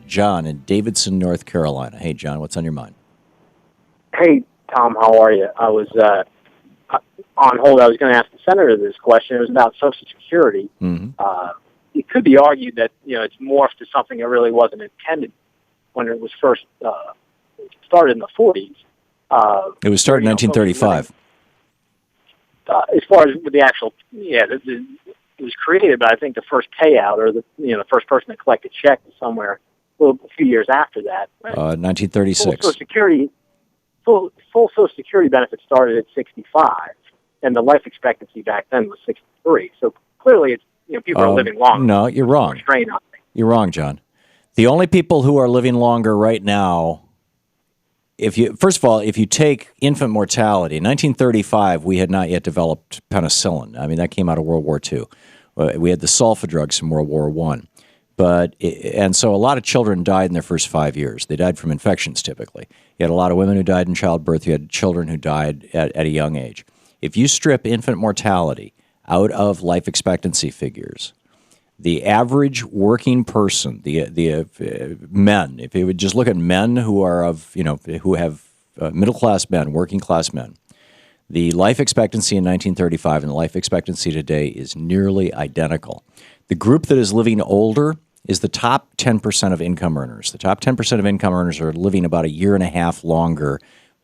John in Davidson, North Carolina. Hey, John, what's on your mind? Hey, Tom, how are you? I was on hold. I was going to ask the senator this question. It was about Social Security. Mm-hmm. It could be argued that it's morphed to something that really wasn't intended when it was first started in the 40s. It was started in 1935. As far as with the actual, it was created, but I think the first payout or the first person to collect a check was somewhere a few years after that. Right? 1936. Full Social Security benefits started at 65, and the life expectancy back then was 63. So clearly, it's people are living longer. No, you're wrong. You're wrong, John. The only people who are living longer right now, first of all, if you take infant mortality, in 1935, we had not yet developed penicillin. I mean, that came out of World War II. We had the sulfa drugs from World War I. And so a lot of children died in their first 5 years. They died from infections, typically. You had a lot of women who died in childbirth. You had children who died at a young age. If you strip infant mortality out of life expectancy figures, the average working person, the men, if you would just look at men who are who have middle-class men, working-class men, the life expectancy in 1935 and the life expectancy today is nearly identical. The group that is living older is the top 10% of income earners. The top 10% of income earners are living about a year and a half longer,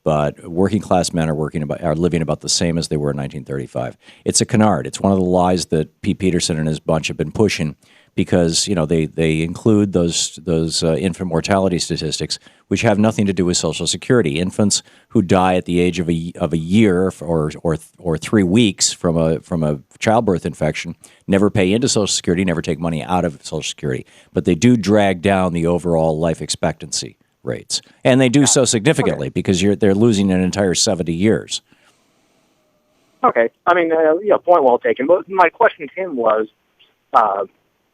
but working-class men are living about the same as they were in 1935. It's a canard. It's one of the lies that Pete Peterson and his bunch have been pushing because they include those infant mortality statistics, which have nothing to do with Social Security. Infants who die at the age of a year or 3 weeks from a childbirth infection never pay into Social Security, never take money out of Social Security, but they do drag down the overall life expectancy rates, and they do so significantly because they're losing an entire 70 years. Okay, I mean, point well taken. But my question to him was,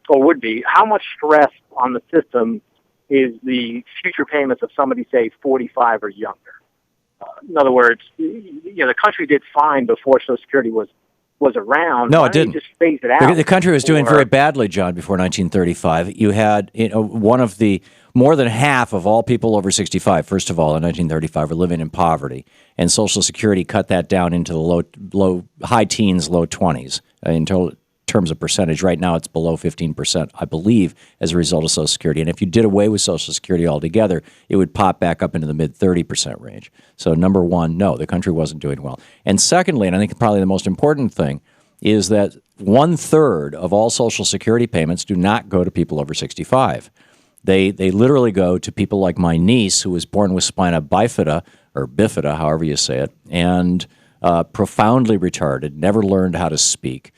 or would be, how much stress on the system is the future payments of somebody, say, 45 or younger? In other words, the country did fine before Social Security was around. No, it didn't. Just phase it out. The country was doing very badly, John, before 1935. You had more than half of all people over 65, first of all, in 1935, were living in poverty, and Social Security cut that down into the high teens, low 20s in terms of percentage. Right now, it's below 15%, I believe, as a result of Social Security. And if you did away with Social Security altogether, it would pop back up into the mid 30% range. So, number one, no, the country wasn't doing well. And secondly, and I think probably the most important thing, is that 1/3 of all Social Security payments do not go to people over 65. They literally go to people like my niece, who was born with spina bifida, or bifida, however you say it, and profoundly retarded, never learned how to speak.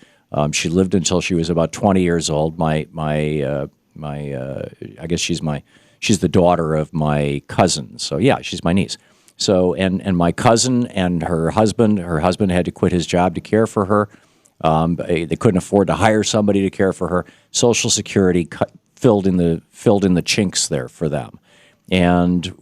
She lived until she was about 20 years old. I guess she's the daughter of my cousin. So yeah, she's my niece. So and my cousin and her husband had to quit his job to care for her. They couldn't afford to hire somebody to care for her. Social Security filled in the chinks there for them, and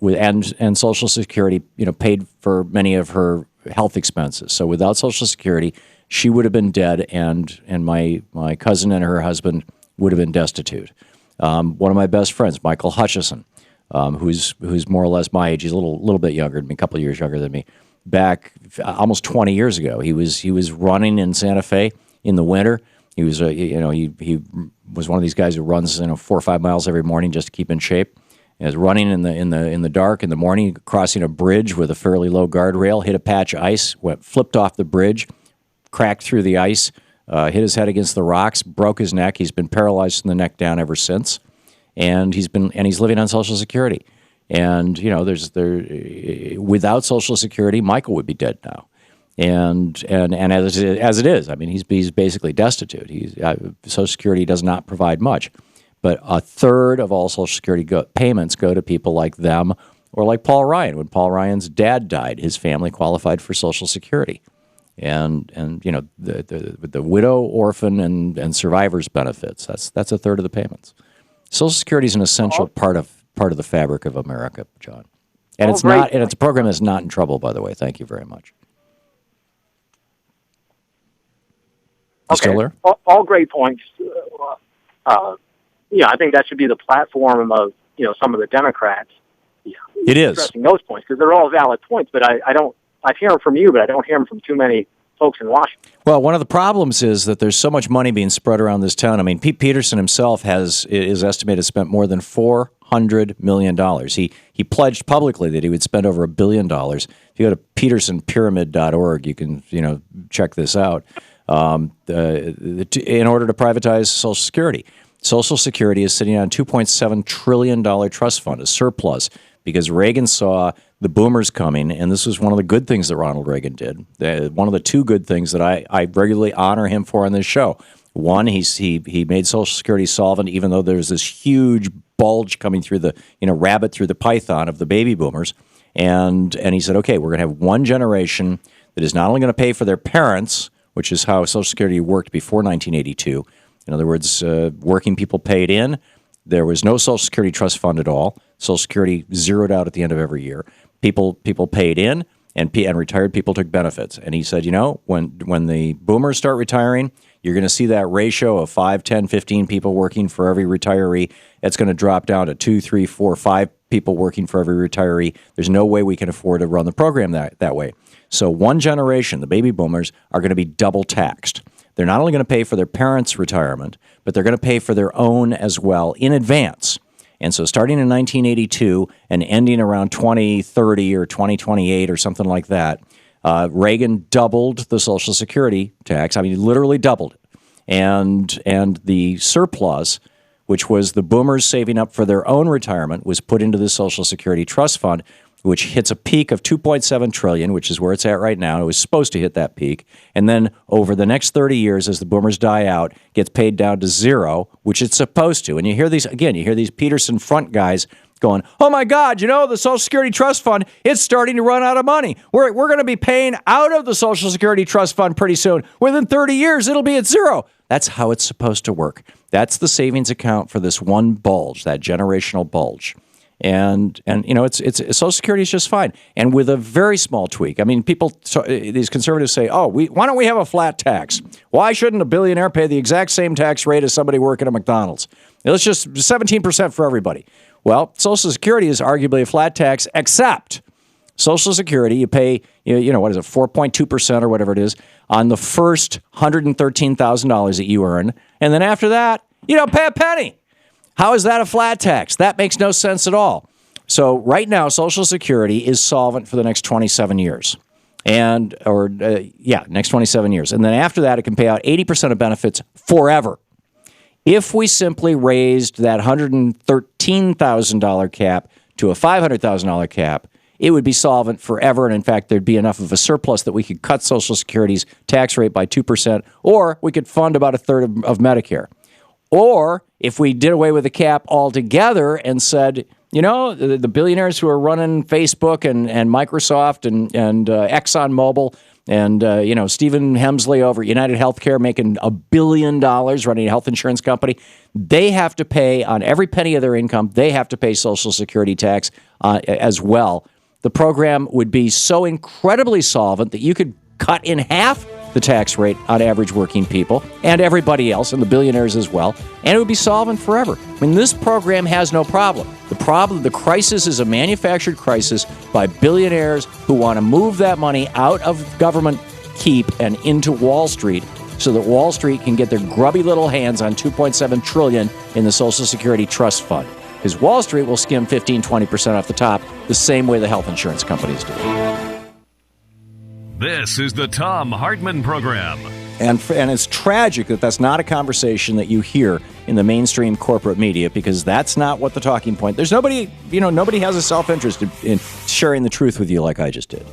Social Security paid for many of her health expenses. So without Social Security, she would have been dead, and my cousin and her husband would have been destitute. One of my best friends, Michael Hutchison, who's more or less my age, he's a little bit younger than me, a couple of years younger than me. Back almost 20 years ago, he was running in Santa Fe in the winter. He was he was one of these guys who runs 4 or 5 miles every morning just to keep in shape. He was running in the dark in the morning, crossing a bridge with a fairly low guardrail, hit a patch of ice, flipped off the bridge, cracked through the ice, hit his head against the rocks, broke his neck. He's been paralyzed from the neck down ever since, and he's living on Social Security. And without Social Security, Michael would be dead now. And as it is, I mean, he's basically destitute. Social Security does not provide much, but 1/3 of all Social Security payments go to people like them or like Paul Ryan. When Paul Ryan's dad died, his family qualified for Social Security, and the widow, orphan, and survivors benefits. That's 1/3 of the payments. Social Security is an essential part of the fabric of America, John, and it's a program that's not in trouble, by the way. Thank you very much. Still there? All great points. I think that should be the platform of some of the Democrats. It is addressing those points because they're all valid points, but I hear them from you, but I don't hear them from too many folks in Washington. Well, one of the problems is that there's so much money being spread around this town. I mean, Pete Peterson himself is estimated to spend more than $400 million. He pledged publicly that he would spend over $1 billion. If you go to petersonpyramid.org, you can check this out. In order to privatize Social Security. Social Security is sitting on a $2.7 trillion trust fund, a surplus, because Reagan saw the boomers coming, and this was one of the good things that Ronald Reagan did. One of the two good things that I regularly honor him for on this show. One, he made Social Security solvent, even though there's this huge bulge coming through the rabbit through the python of the baby boomers, and he said, okay, we're going to have one generation that is not only going to pay for their parents, which is how Social Security worked before 1982. In other words, working people paid in. There was no Social Security trust fund at all. Social Security zeroed out at the end of every year. People paid in, and retired people took benefits. And he said, when the boomers start retiring, you're going to see that ratio of 5, 10, 15 people working for every retiree. It's going to drop down to 2, 3, 4, 5 people working for every retiree. There's no way we can afford to run the program that way. So one generation, the baby boomers, are going to be double taxed. They're not only going to pay for their parents' retirement, but they're going to pay for their own as well in advance. And so starting in 1982 and ending around 2030 or 2028 or something like that, Reagan doubled the Social Security tax. I mean, literally doubled it. And the surplus, which was the boomers saving up for their own retirement, was put into the Social Security Trust Fund, which hits a peak of $2.7 trillion, which is where it's at right now. It was supposed to hit that peak. And then over the next 30 years, as the boomers die out, gets paid down to zero, which it's supposed to. And you hear these Peterson front guys going, oh, my God, the Social Security Trust Fund, it's starting to run out of money. We're going to be paying out of the Social Security Trust Fund pretty soon. Within 30 years, it'll be at zero. That's how it's supposed to work. That's the savings account for this one bulge, that generational bulge. And it's Social Security is just fine, and with a very small tweak. I mean, these conservatives say, why don't we have a flat tax? Why shouldn't a billionaire pay the exact same tax rate as somebody working at McDonald's? Let's just 17% for everybody. Well, Social Security is arguably a flat tax, except Social Security, you pay, what is it, 4.2% or whatever it is on the first $113,000 that you earn, and then after that, you don't pay a penny. How is that a flat tax? That makes no sense at all. So right now, Social Security is solvent for the next 27 years. Next 27 years. And then after that, it can pay out 80% of benefits forever. If we simply raised that $113,000 cap to a $500,000 cap, it would be solvent forever. And in fact, there'd be enough of a surplus that we could cut Social Security's tax rate by 2%, or we could fund about a third of Medicare. Or if we did away with the cap altogether and said, the billionaires who are running Facebook and Microsoft and ExxonMobil and, Stephen Hemsley over at United Healthcare making $1 billion running a health insurance company, they have to pay on every penny of their income, they have to pay Social Security tax as well. The program would be so incredibly solvent that you could cut in half the tax rate on average working people and everybody else, and the billionaires as well, and it would be solvent forever. I mean, this program has no problem. The crisis is a manufactured crisis by billionaires who want to move that money out of government keep and into Wall Street so that Wall Street can get their grubby little hands on $2.7 trillion in the Social Security Trust Fund. Because Wall Street will skim 15-20% off the top the same way the health insurance companies do. This is the Thom Hartmann Program. And it's tragic that that's not a conversation that you hear in the mainstream corporate media, because that's not what the talking point. There's nobody has a self-interest in sharing the truth with you like I just did.